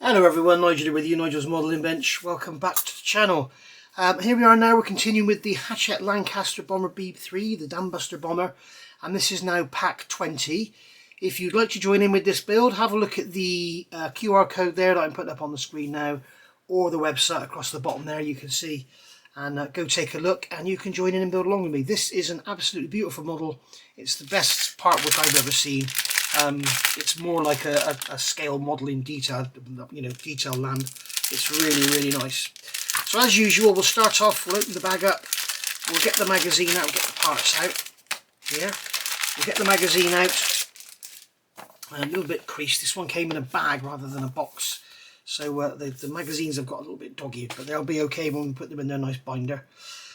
Hello everyone, Nigel here with you, Nigel's Modelling Bench. Welcome back to the channel. Here we are now, we're continuing with the Hachette Lancaster bomber B.III, the Dambuster bomber, and this is now pack 20. If you'd like to join in with this build, have a look at the QR code there that I'm putting up on the screen now, or the website across the bottom there you can see, and go take a look and you can join in and build along with me. This is an absolutely beautiful model. It's the best part work I've ever seen. It's more like a scale modelling detail, detail land. It's really nice. So as usual, we'll start off, we'll open the bag up, we'll get the magazine out, get the parts out here. We'll get the magazine out, a little bit creased. This one came in a bag rather than a box. So the magazines have got a little bit doggy, but they'll be okay when we put them in their nice binder.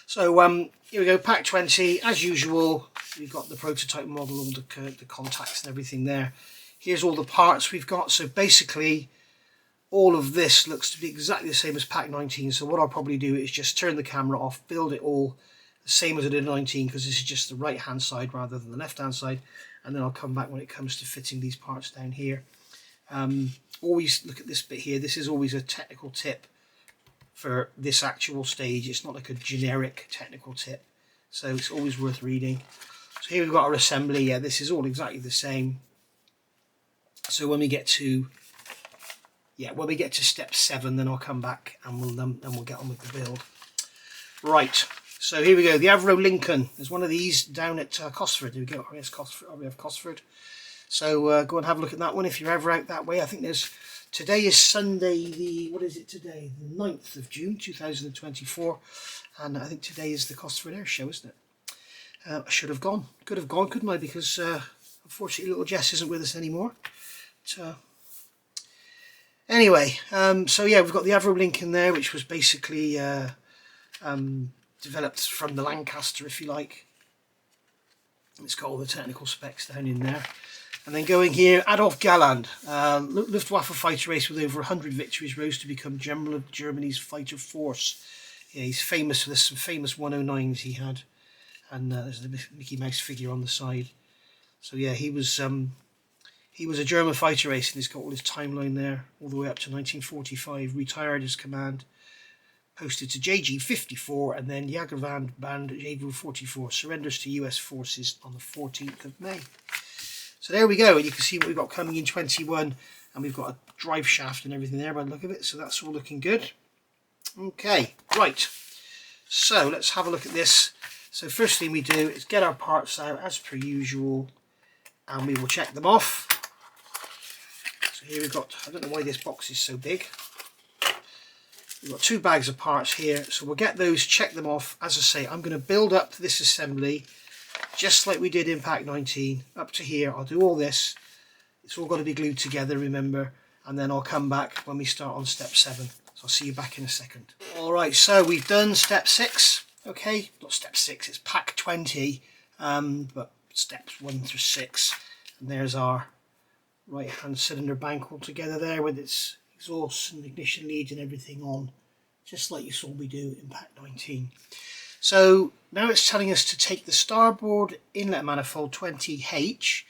So here we go, pack 20, as usual. We've got the prototype model, all the contacts and everything there. Here's all the parts we've got. So basically, all of this looks to be exactly the same as pack 19. So what I'll probably do is just turn the camera off, build it all the same as I did in 19, because this is just the right hand side rather than the left hand side. And then I'll come back when it comes to fitting these parts down here. Always look at this bit here. This is always a technical tip for this actual stage. It's not like a generic technical tip. So it's always worth reading. So here we've got our assembly. Yeah, this is all exactly the same. So when we get to step 7, then I'll come back and we'll get on with the build. Right. So here we go. The Avro Lincoln. There's one of these down at Cosford. Here we go. Yes, Cosford. We have Cosford. So go and have a look at that one if you're ever out that way. I think today is Sunday. What is it today? The 9th of June 2024, and I think today is the Cosford Air Show, isn't it? I should have gone. Could have gone, couldn't I? Because unfortunately, little Jess isn't with us anymore. But, anyway, so yeah, we've got the Avro Lincoln there, which was basically developed from the Lancaster, if you like. It's got all the technical specs down in there. And then going here, Adolf Galland, Luftwaffe fighter race with over 100 victories, rose to become General of Germany's fighter force. Yeah, he's famous for this, some famous 109s he had. And there's the Mickey Mouse figure on the side. So yeah, he was a German fighter race, and he's got all his timeline there, all the way up to 1945. Retired as command, posted to JG 54, and then Jagerband Band Avro 44. Surrenders to US forces on the 14th of May. So there we go, and you can see what we've got coming in 21, and we've got a drive shaft and everything there by the look of it. So that's all looking good. Okay, right. So let's have a look at this. So first thing we do is get our parts out as per usual, and we will check them off. So here we've got, I don't know why this box is so big. We've got 2 bags of parts here, so we'll get those, check them off. As I say, I'm going to build up this assembly just like we did in pack 19, up to here. I'll do all this. It's all got to be glued together, remember, and then I'll come back when we start on step 7. So I'll see you back in a second. Alright, so we've done step 6. Okay, not step 6, it's pack 20, but steps 1 through 6. And there's our right hand cylinder bank all together there with its exhaust and ignition leads and everything on, just like you saw me do in pack 19. So now it's telling us to take the starboard inlet manifold 20H,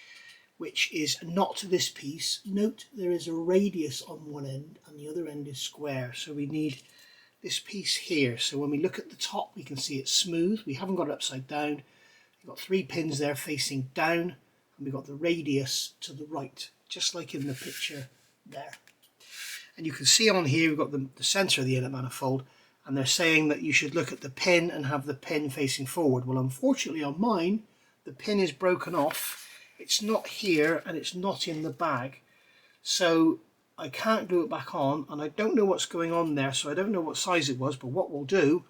which is not this piece. Note there is a radius on one end and the other end is square, so we need this piece here. So when we look at the top, we can see it's smooth. We haven't got it upside down. We've got 3 pins there facing down, and we've got the radius to the right, just like in the picture there. And you can see on here we've got the center of the inlet manifold, and they're saying that you should look at the pin and have the pin facing forward. Well, unfortunately on mine, the pin is broken off. It's not here and it's not in the bag. So I can't glue it back on, and I don't know what's going on there, so I don't know what size it was. But what we'll do,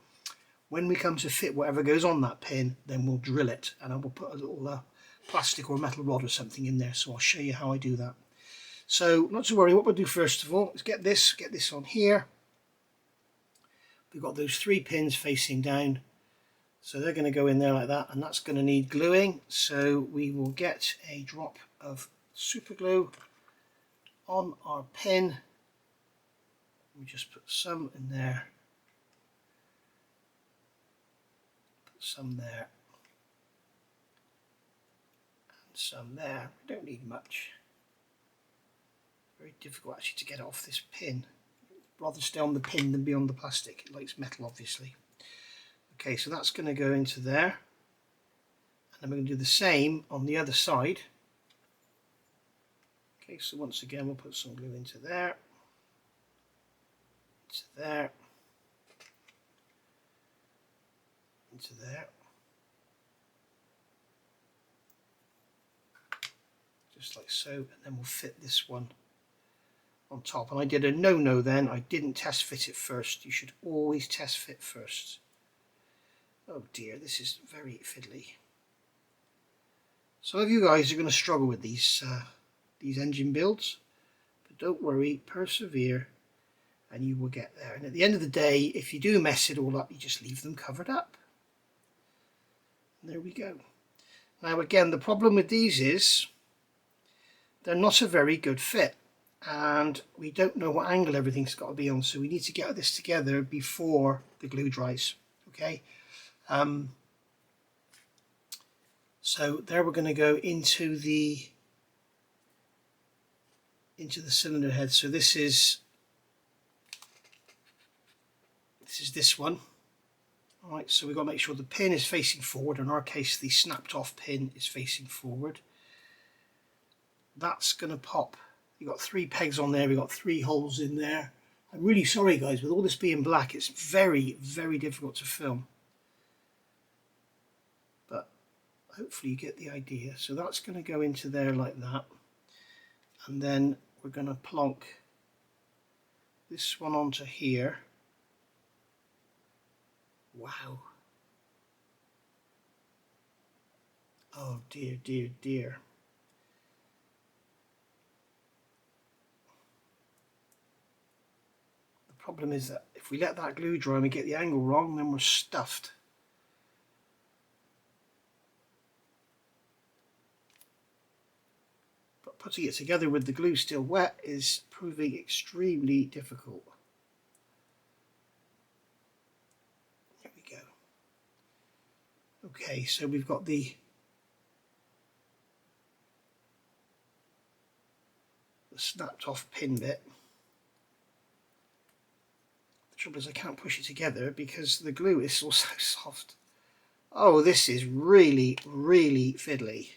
when we come to fit whatever goes on that pin, then we'll drill it, and I will put a little plastic or metal rod or something in there. So I'll show you how I do that. So not to worry, what we'll do first of all is get this on here. We've got those 3 pins facing down, so they're going to go in there like that, and that's going to need gluing. So we will get a drop of super glue on our pin. We just put some in there, put some there, and some there. We don't need much. Very difficult actually to get it off this pin. Rather stay on the pin than be on the plastic. It likes metal, obviously. Okay, so that's going to go into there. And then we're going to do the same on the other side. Okay, so once again we'll put some glue into there. Into there. Into there. Just like so, and then we'll fit this one on top. And I did a no-no then, I didn't test fit it first. You should always test fit first. Oh dear, this is very fiddly. Some of you guys are going to struggle with these engine builds, but don't worry, persevere and you will get there. And at the end of the day, if you do mess it all up, you just leave them covered up. And there we go. Now again, the problem with these is they're not a very good fit, and we don't know what angle everything's got to be on, so we need to get this together before the glue dries. Okay, so there we're going to go into the cylinder head. So this is this one. All right, so we've got to make sure the pin is facing forward. In our case, the snapped off pin is facing forward. That's going to pop. You've got 3 pegs on there, we've got 3 holes in there. I'm really sorry guys, with all this being black, it's very, very difficult to film. But hopefully you get the idea. So that's going to go into there like that. And then we're going to plonk this one onto here. Wow. Oh dear, dear, dear. Problem is that if we let that glue dry and we get the angle wrong, then we're stuffed. But putting it together with the glue still wet is proving extremely difficult. There we go. Okay, so we've got the snapped off pin bit. The trouble is I can't push it together because the glue is so soft. Oh, this is really, really fiddly.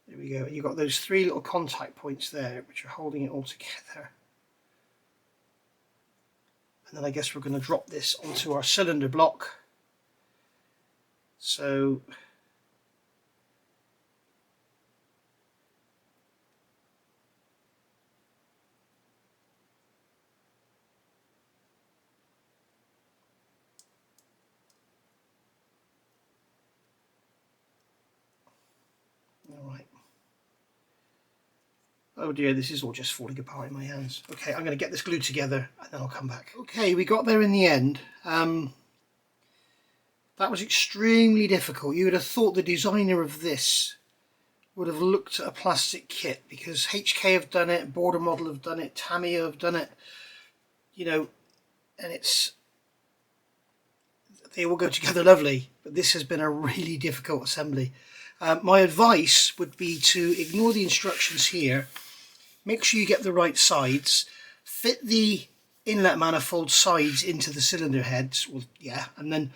There we go. You've got those 3 little contact points there which are holding it all together. And then I guess we're going to drop this onto our cylinder block. So alright. Oh dear, this is all just falling apart in my hands. Okay, I'm going to get this glued together and then I'll come back. Okay, we got there in the end. That was extremely difficult. You would have thought the designer of this would have looked at a plastic kit, because HK have done it, Border Model have done it, Tamiya have done it, you know, and they all go together lovely, but this has been a really difficult assembly. My advice would be to ignore the instructions here, make sure you get the right sides, fit the inlet manifold sides into the cylinder heads, well, yeah, and then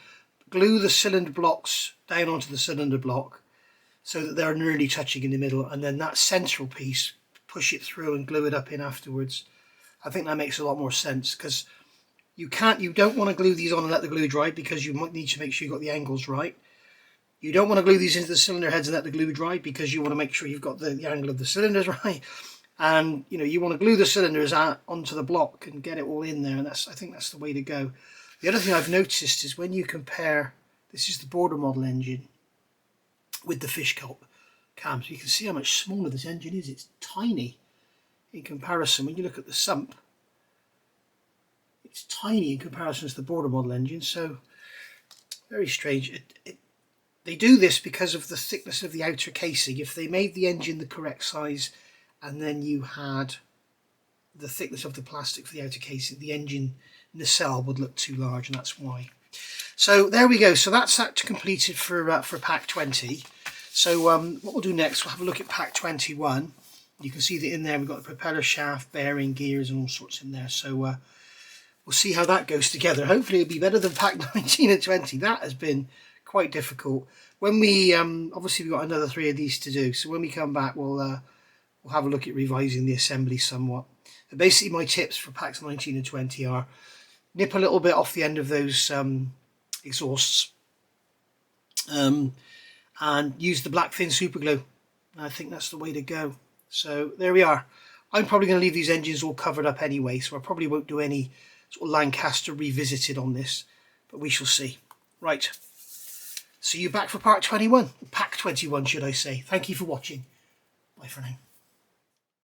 glue the cylinder blocks down onto the cylinder block so that they're nearly touching in the middle, and then that central piece, push it through and glue it up in afterwards. I think that makes a lot more sense, because you don't want to glue these on and let the glue dry, because you might need to make sure you've got the angles right. You don't want to glue these into the cylinder heads and let the glue dry, because you want to make sure you've got the angle of the cylinders right. And you know, you want to glue the cylinders onto the block and get it all in there, and I think that's the way to go. The other thing I've noticed is when you compare, this is the Border Model engine with the fish cams, you can see how much smaller this engine is. It's tiny in comparison. When you look at the sump, it's tiny in comparison to the Border Model engine, so very strange. They do this because of the thickness of the outer casing. If they made the engine the correct size and then you had the thickness of the plastic for the outer casing, the engine nacelle would look too large, and that's why. So there we go. So that's that completed for pack 20. So what we'll do next, we'll have a look at pack 21. You can see that in there we've got the propeller shaft, bearing, gears and all sorts in there. So we'll see how that goes together. Hopefully it'll be better than pack 19 and 20. That has been quite difficult. When we obviously we've got another 3 of these to do, so when we come back we'll have a look at revising the assembly somewhat. But basically my tips for packs 19 and 20 are nip a little bit off the end of those exhausts, and use the black thin super glue. I think that's the way to go. So there we are. I'm probably going to leave these engines all covered up anyway, so I probably won't do any sort of Lancaster revisited on this, but we shall see. Right, see you back for part 21, pack 21 should I say. Thank you for watching. Bye for now.